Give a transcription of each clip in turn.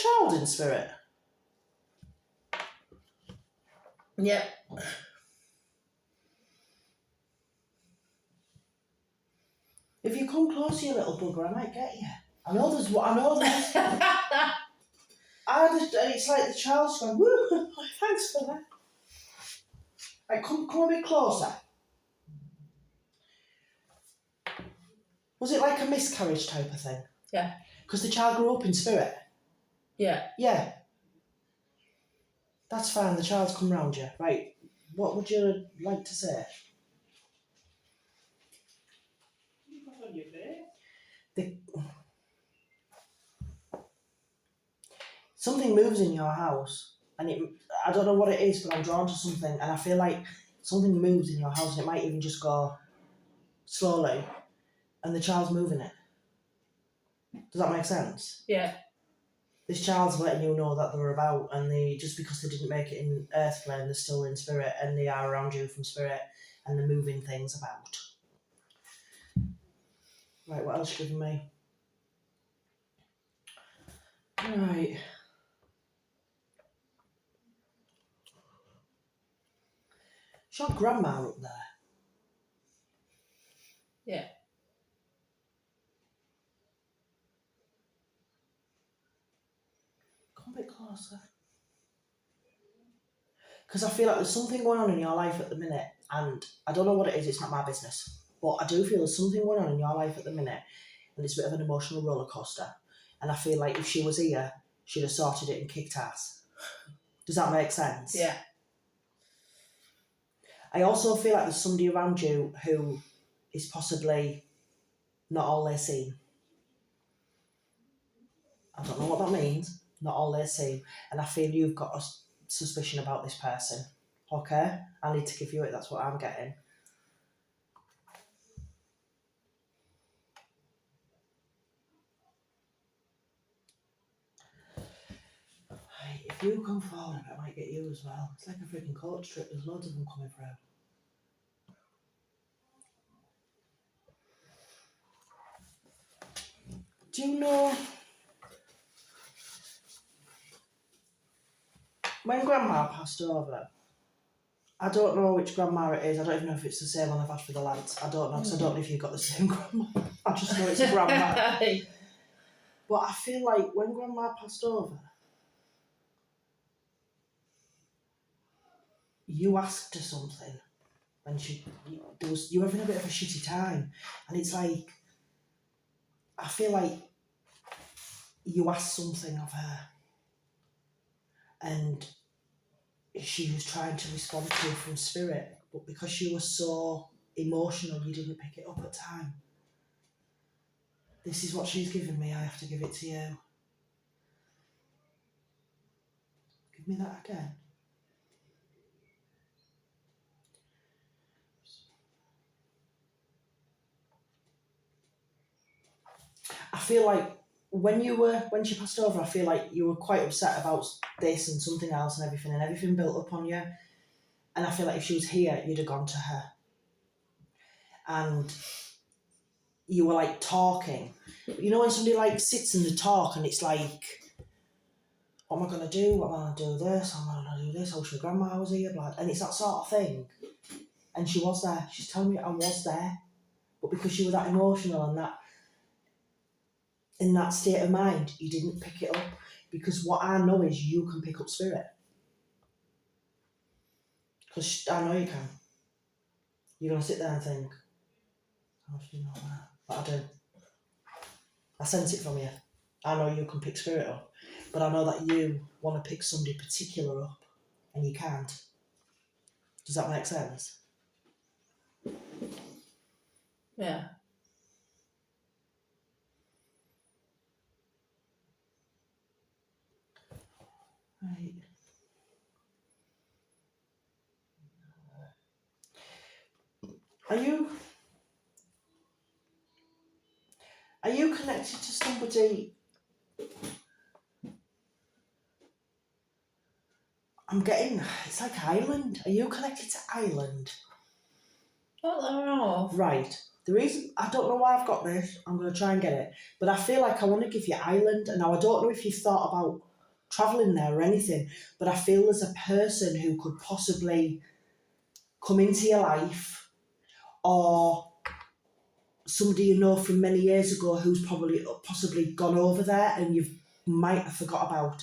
child in spirit? Yep. If you come close, you little bugger, I might get you. I know there's. It's like the child's going, woo, thanks for that. Right, come a bit closer. Was it like a miscarriage type of thing? Yeah. Because the child grew up in spirit? Yeah. Yeah. That's fine, the child's come round you. Right, what would you like to say? Something moves in your house, and I don't know what it is, but I'm drawn to something, and I feel like something moves in your house, and it might even just go slowly, and the child's moving it. Does that make sense? Yeah. This child's letting you know that they're about, and they, just because they didn't make it in earth plane, they're still in spirit, and they are around you from spirit, and they're moving things about. Right, what else you giving me? Right. Is your grandma up there? Yeah. Come a bit closer. Because I feel like there's something going on in your life at the minute, and I don't know what it is, it's not my business, but I do feel there's something going on in your life at the minute, and it's a bit of an emotional roller coaster, and I feel like if she was here, she'd have sorted it and kicked ass. Does that make sense? Yeah. I also feel like there's somebody around you who is possibly not all they're seeing. I don't know what that means, not all they're seeing, and I feel you've got a suspicion about this person. Okay? I need to give you it, that's what I'm getting. Right, if you come forward, I might get you as well. It's like a freaking coach trip, there's loads of them coming through. Do you know when Grandma passed over? I don't know which grandma it is. I don't even know if it's the same one I've had for the lads. I don't know, because I don't know if you've got the same grandma. I just know it's a grandma. But I feel like when Grandma passed over, you asked her something when you were having a bit of a shitty time, and it's like, I feel like you asked something of her, and she was trying to respond to it from spirit, but because you were so emotional, you didn't pick it up at time. This is what she's given me, I have to give it to you. Give me that again. I feel like when she passed over, I feel like you were quite upset about this and something else and everything built up on you. And I feel like if she was here, you'd have gone to her. And you were like talking. You know when somebody like sits and they talk and it's like, what am I going to do? What am I going to do this? I'm going to do this. I wish my grandma was here. Blah. And it's that sort of thing. And she was there. She's telling me I was there. But because she was that emotional and that in that state of mind, you didn't pick it up. Because what I know is you can pick up spirit. Because I know you can. You're going to sit there and think, how do you know that? But I do. I sense it from you. I know you can pick spirit up. But I know that you want to pick somebody particular up and you can't. Does that make sense? Yeah. Right. Are you connected to somebody? I'm getting, it's like Ireland. Are you connected to Ireland? I don't know. Right. The reason, I don't know why I've got this, I'm going to try and get it, but I feel like I want to give you Ireland, and now I don't know if you've thought about travelling there or anything, but I feel there's a person who could possibly come into your life, or somebody you know from many years ago who's possibly gone over there and you might have forgot about.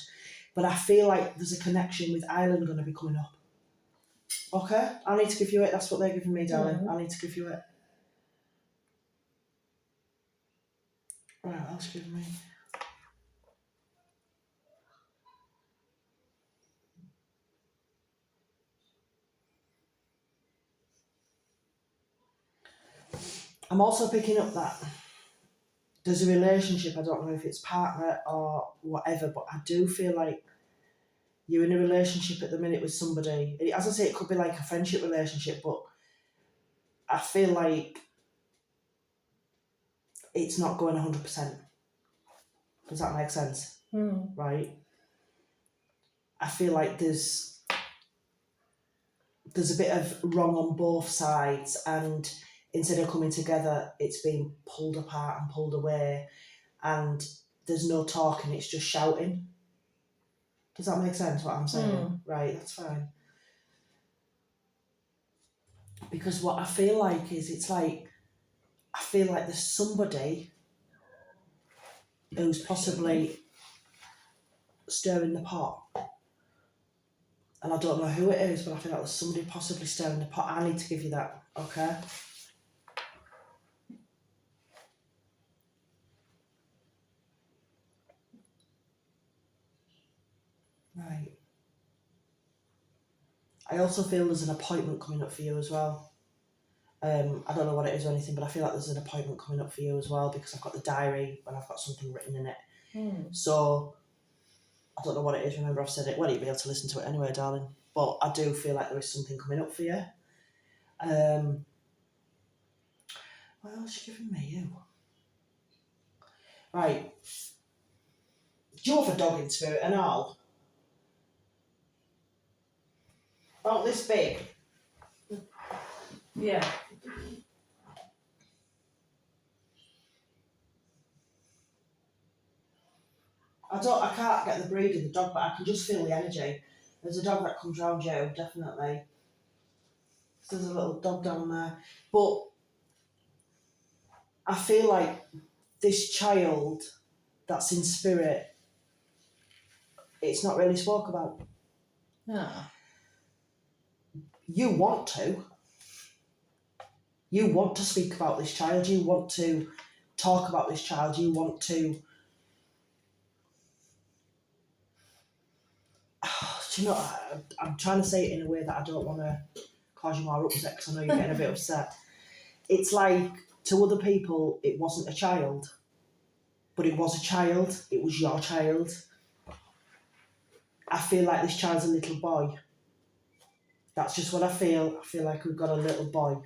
But I feel like there's a connection with Ireland going to be coming up. Okay, I need to give you it. That's what they're giving me, darling. I need to give you it. Right, what else give me? I'm also picking up that there's a relationship, I don't know if it's partner or whatever, but I do feel like you're in a relationship at the minute with somebody. As I say, it could be like a friendship relationship, but I feel like it's not going 100%. Does that make sense? Right? I feel like there's a bit of wrong on both sides, and instead of coming together, it's being pulled apart and pulled away, and there's no talking, it's just shouting. Does that make sense, what I'm saying? Right, that's fine. Because what I feel like is, I feel like there's somebody who's possibly stirring the pot. And I don't know who it is, but I feel like there's somebody possibly stirring the pot. I need to give you that, okay? Right. I also feel there's an appointment coming up for you as well. I don't know what it is or anything, but I feel like there's an appointment coming up for you as well, because I've got the diary and I've got something written in it. So I don't know what it is. Remember, I've said it. Well, you'll be able to listen to it anyway, darling. But I do feel like there is something coming up for you. What else are you giving me? You. Right. Do you have a dog in spirit and all? About this big. Yeah. I can't get the breed of the dog, but I can just feel the energy. There's a dog that comes round you, definitely. There's a little dog down there. But I feel like this child that's in spirit, it's not really spoke about. Ah. You want to. You want to speak about this child. You want to talk about this child. You want to... Do you know, I'm trying to say it in a way that I don't want to cause you more upset, because I know you're getting a bit upset. It's like, to other people, it wasn't a child, but it was a child. It was your child. I feel like this child's a little boy. That's just what I feel. I feel like we've got a little boy.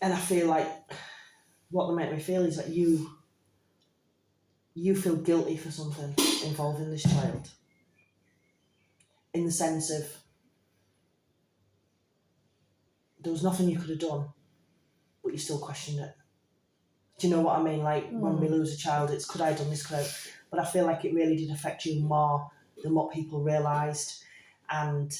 And I feel like what they make me feel is that you feel guilty for something involving this child. In the sense of, there was nothing you could have done, but you still questioned it. Do you know what I mean? Like, when we lose a child, it's could I have done this, could I? But I feel like it really did affect you more than what people realised. And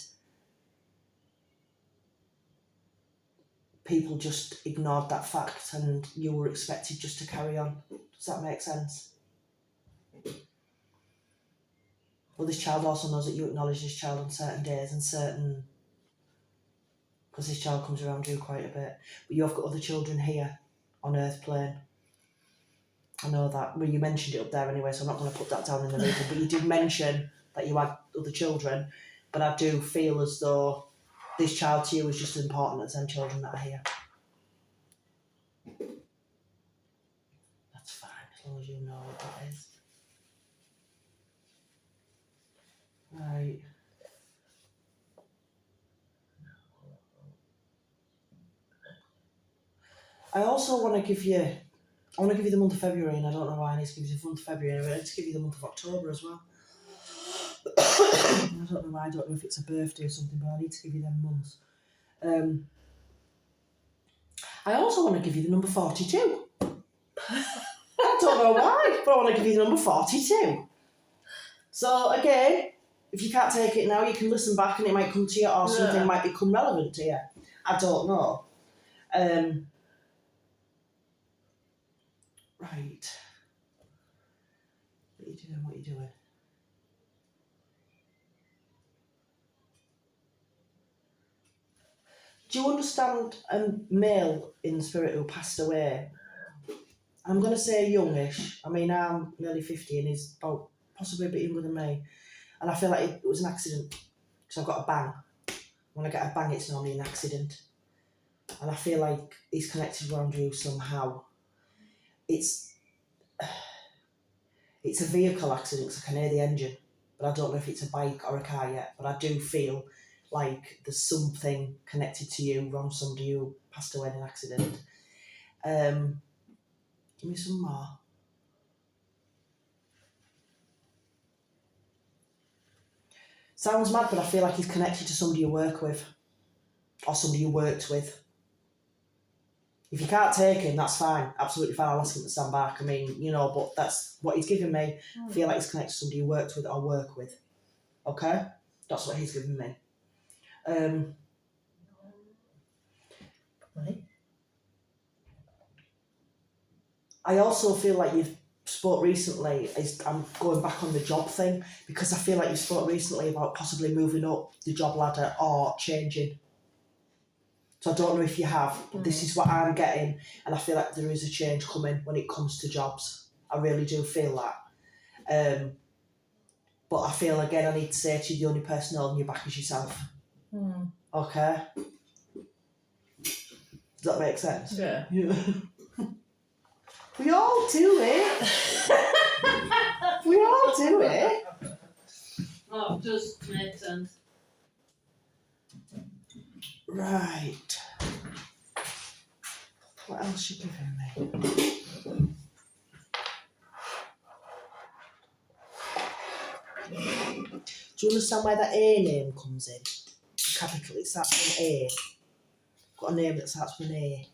people just ignored that fact, and you were expected just to carry on. Does that make sense? Well, this child also knows that you acknowledge this child on certain days and certain... because this child comes around you quite a bit. But you have got other children here on Earth plane. I know that. Well, you mentioned it up there anyway, so I'm not going to put that down in the reading. But you did mention that you had other children. But I do feel as though this child to you is just as important as them children that are here. That's fine, as long as you know what that is. Right. I also want to give you... I want to give you the month of February, and I don't know why I need to give you the month of February. I need to give you the month of October as well. I don't know why, I don't know if it's a birthday or something, but I need to give you them months. I also want to give you the number 42. I don't know why, but I want to give you the number 42. So again, if you can't take it now, you can listen back and it might come to you, or something might become relevant to you. I don't know. Right. What are you doing? What are you doing? Do you understand a male in spirit who passed away? I'm going to say youngish. I mean, I'm nearly 50 and he's about possibly a bit younger than me. And I feel like it was an accident because I've got a bang. When I get a bang, it's normally an accident. And I feel like he's connected around you somehow. It's a vehicle accident because I can hear the engine, but I don't know if it's a bike or a car yet. But I do feel like there's something connected to you around somebody who passed away in an accident. Give me some more. Sounds mad, but I feel like he's connected to somebody you work with or somebody you worked with. If you can't take him, that's fine. Absolutely fine. I'll ask him to stand back. I mean, you know, but that's what he's given me. I feel like he's connected to somebody you worked with or work with. Okay? That's what he's given me. Right. I also feel like you've spoke recently, I'm going back on the job thing, because I feel like you spoke recently about possibly moving up the job ladder or changing. So I don't know if you have, but this is what I'm getting, and I feel like there is a change coming when it comes to jobs. I really do feel that. But I feel, again, I need to say to you, the only person holding you back is yourself. Okay? Does that make sense? Yeah. We all do it. We all do it. Oh, just makes sense. Right. What else you giving me? Do you understand where that A name comes in? Capital, it starts with an A. Got a name that starts with an A.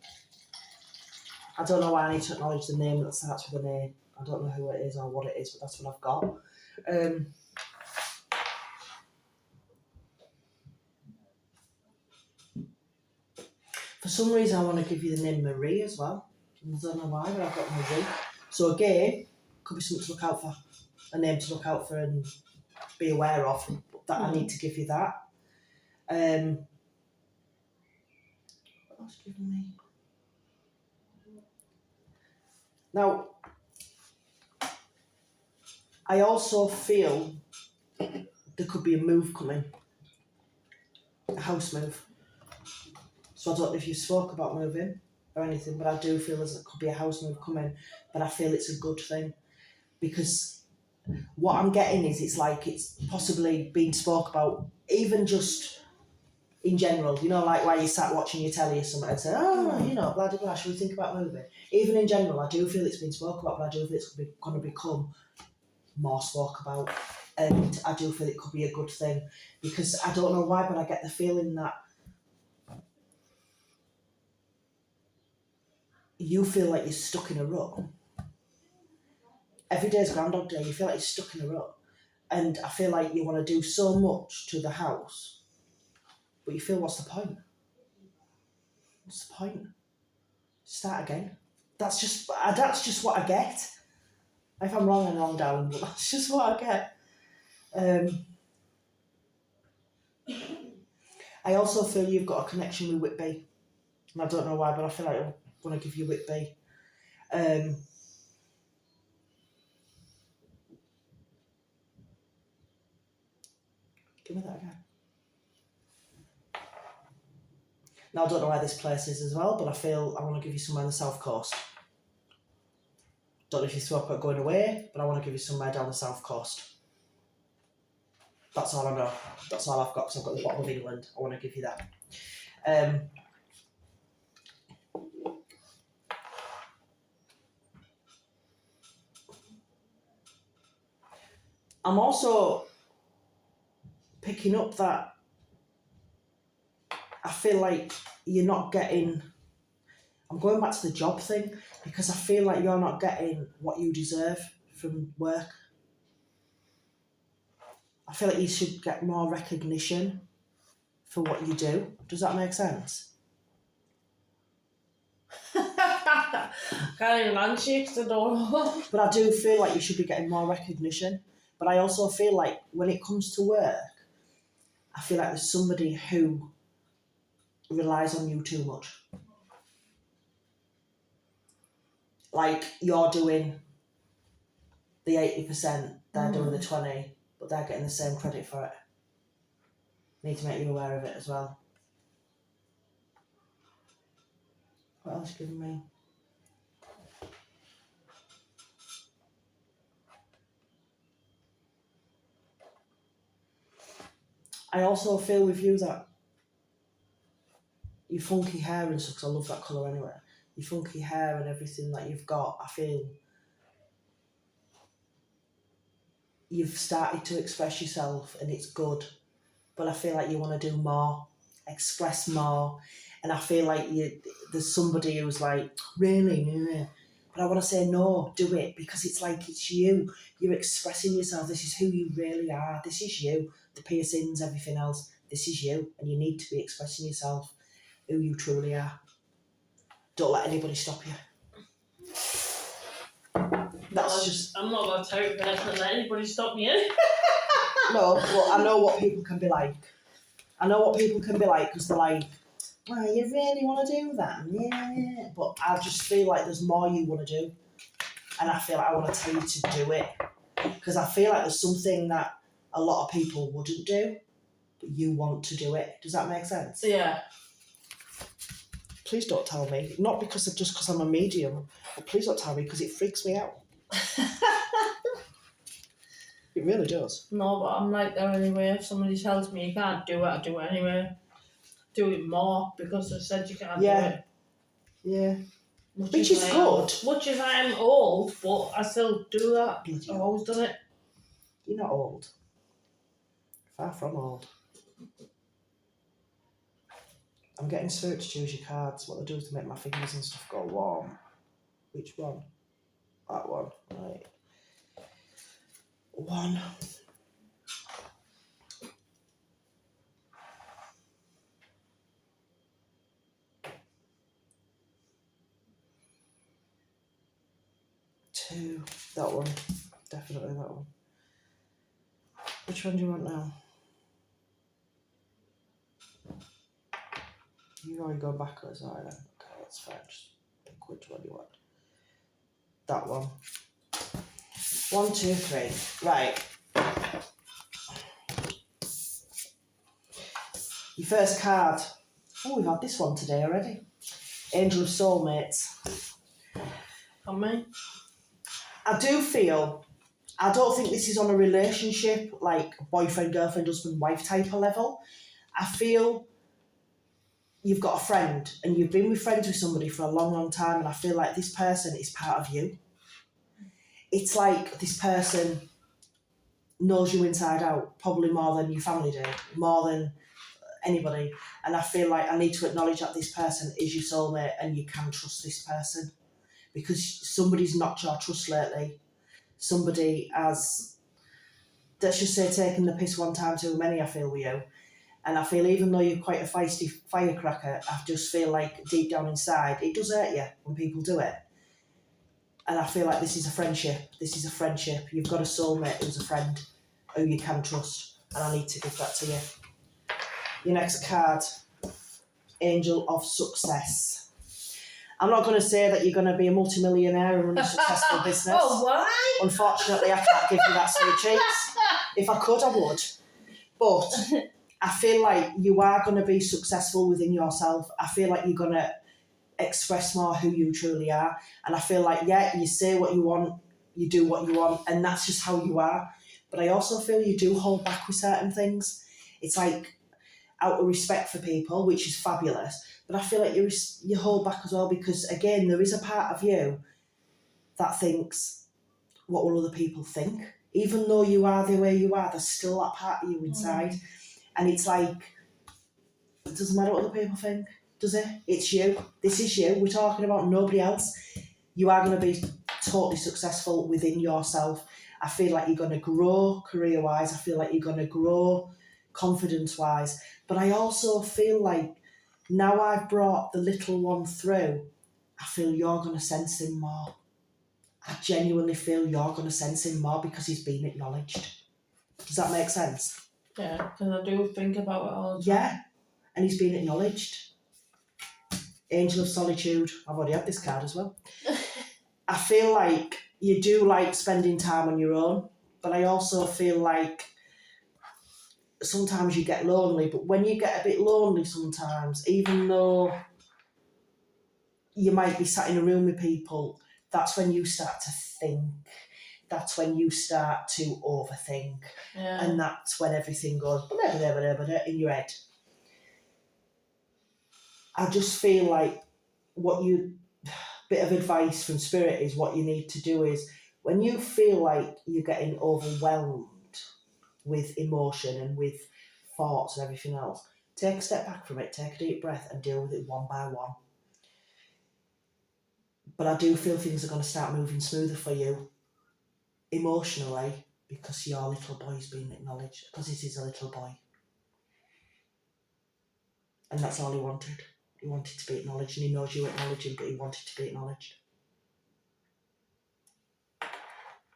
I don't know why I need to acknowledge the name that starts with an A. I don't know who it is or what it is, but that's what I've got. For some reason, I want to give you the name Marie as well. I don't know why, but I've got Marie. So again, could be something to look out for, a name to look out for and be aware of. That I need to give you that. What else giving me? Now, I also feel there could be a move coming, a house move. So I don't know if you spoke about moving or anything, but I do feel there could be a house move coming, but I feel it's a good thing, because what I'm getting is it's like it's possibly been spoke about, even just in general, you know, like while you sat watching your telly or something and say, oh, you know, blah, blah, blah, should we think about moving? Even in general, I do feel it's been spoke about, but I do feel it's going to become more spoke about, and I do feel it could be a good thing, because I don't know why, but I get the feeling that you feel like you're stuck in a rut. Every day's Groundhog Day, you feel like you're stuck in a rut, and I feel like you want to do so much to the house, but you feel, what's the point? What's the point? Start again. That's just what I get. If I'm wrong, I'm wrong, darling, but that's just what I get. I also feel you've got a connection with Whitby, and I don't know why, but I feel like I want to give you Whitby. Give me that again. Now, I don't know where this place is as well, but I feel I want to give you somewhere on the south coast. Don't know if you spoke about going away, but I want to give you somewhere down the south coast. That's all I know. That's all I've got, because I've got the bottom of England. I want to give you that. I'm also picking up that I feel like you're not getting, I'm going back to the job thing, because I feel like you're not getting what you deserve from work. I feel like you should get more recognition for what you do. Does that make sense? Can't even answer you 'cause I don't know. But I do feel like you should be getting more recognition. But I also feel like when it comes to work, I feel like there's somebody who relies on you too much. Like you're doing the 80%, they're doing the 20%, but they're getting the same credit for it. Need to make you aware of it as well. What else are you giving me? I also feel with you that your funky hair and stuff, 'cause I love that colour anyway, your funky hair and everything that you've got, I feel you've started to express yourself and it's good, but I feel like you want to do more, express more, and I feel like there's somebody who's like, really? Yeah. But I want to say, no, do it, because it's like, it's you. You're expressing yourself. This is who you really are. This is you. The piercings, everything else. This is you. And you need to be expressing yourself, who you truly are. Don't let anybody stop you. That's just... I'm not that type of person to let anybody stop me. No, well, I know what people can be like. I know what people can be like, because they're like, well, you really want to do that? Yeah. But I just feel like there's more you want to do. And I feel like I want to tell you to do it. Because I feel like there's something that a lot of people wouldn't do, but you want to do it. Does that make sense? Yeah. Please don't tell me. Not because I'm a medium, but please don't tell me, because it freaks me out. It really does. No, but I'm like that anyway. If somebody tells me you can't do it, I do it anyway. Do it more because they said you can't do it. Yeah. Which is good. Much as I am old, but I still do that. Bloody I've always done it. You're not old. Far from old. I'm getting Spirit to choose your cards. What they do is to make my fingers and stuff go warm. Which one? That one. Right. 1. 2. That one. Definitely that one. Which one do you want now? You've already gone backwards, alright then. Okay, that's fine. Just pick which one you want. That one. 1, 2, 3. Right. Your first card. Oh, we've had this one today already. Angel of Soulmates. On me? I do feel, I don't think this is on a relationship, like boyfriend, girlfriend, husband, wife type of level. I feel you've got a friend and you've been friends with somebody for a long, long time, and I feel like this person is part of you. It's like this person knows you inside out, probably more than your family do, more than anybody. And I feel like I need to acknowledge that this person is your soulmate and you can trust this person, because somebody's knocked your trust lately. Somebody has, let's just say, taken the piss one time too many, I feel, with you. And I feel even though you're quite a feisty firecracker, I just feel like deep down inside, it does hurt you when people do it. And I feel like this is a friendship. This is a friendship. You've got a soulmate who's a friend who you can trust. And I need to give that to you. Your next card, Angel of Success. I'm not going to say that you're going to be a multimillionaire and run a successful business. Oh, why? Unfortunately, I can't give you that sweet treats. If I could, I would. But I feel like you are going to be successful within yourself. I feel like you're going to express more who you truly are. And I feel like, yeah, you say what you want, you do what you want, and that's just how you are. But I also feel you do hold back with certain things. It's like out of respect for people, which is fabulous. But I feel like you hold back as well, because, again, there is a part of you that thinks, what will other people think? even though you are the way you are, there's still that part of you inside. And it's like, it doesn't matter what other people think, does it? It's you. This is you. We're talking about nobody else. You are going to be totally successful within yourself. I feel like you're going to grow career-wise. I feel like you're going to grow confidence-wise. But I also feel like now I've brought the little one through, I feel you're going to sense him more. I genuinely feel you're going to sense him more because he's been acknowledged. Does that make sense? Yeah, because I do think about it all the time. Yeah, and he's been acknowledged. Angel of Solitude. I've already had this card as well. I feel like you do like spending time on your own, but I also feel like sometimes you get lonely, but when you get a bit lonely sometimes, even though you might be sat in a room with people, that's when you start to think. That's when you start to overthink. Yeah. And that's when everything goes blah, blah, blah, blah, blah, in your head. I just feel like bit of advice from Spirit is what you need to do is when you feel like you're getting overwhelmed with emotion and with thoughts and everything else, take a step back from it, take a deep breath and deal with it one by one. But I do feel things are going to start moving smoother for you emotionally because your little boy's been acknowledged, because this is a little boy. And that's all he wanted. He wanted to be acknowledged, and he knows you acknowledge him, but he wanted to be acknowledged.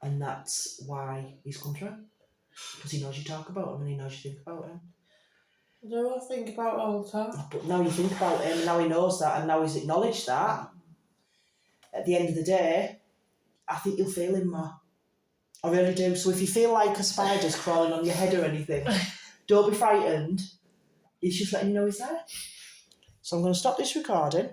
And that's why he's come through. Because he knows you talk about him and he knows you think about him. Do I think about it all the time? But now you think about him and now he knows that and now he's acknowledged that. At the end of the day, I think you'll feel him more. I really do. So if you feel like a spider's crawling on your head or anything, don't be frightened. He's just letting you know he's there. So I'm going to stop this recording.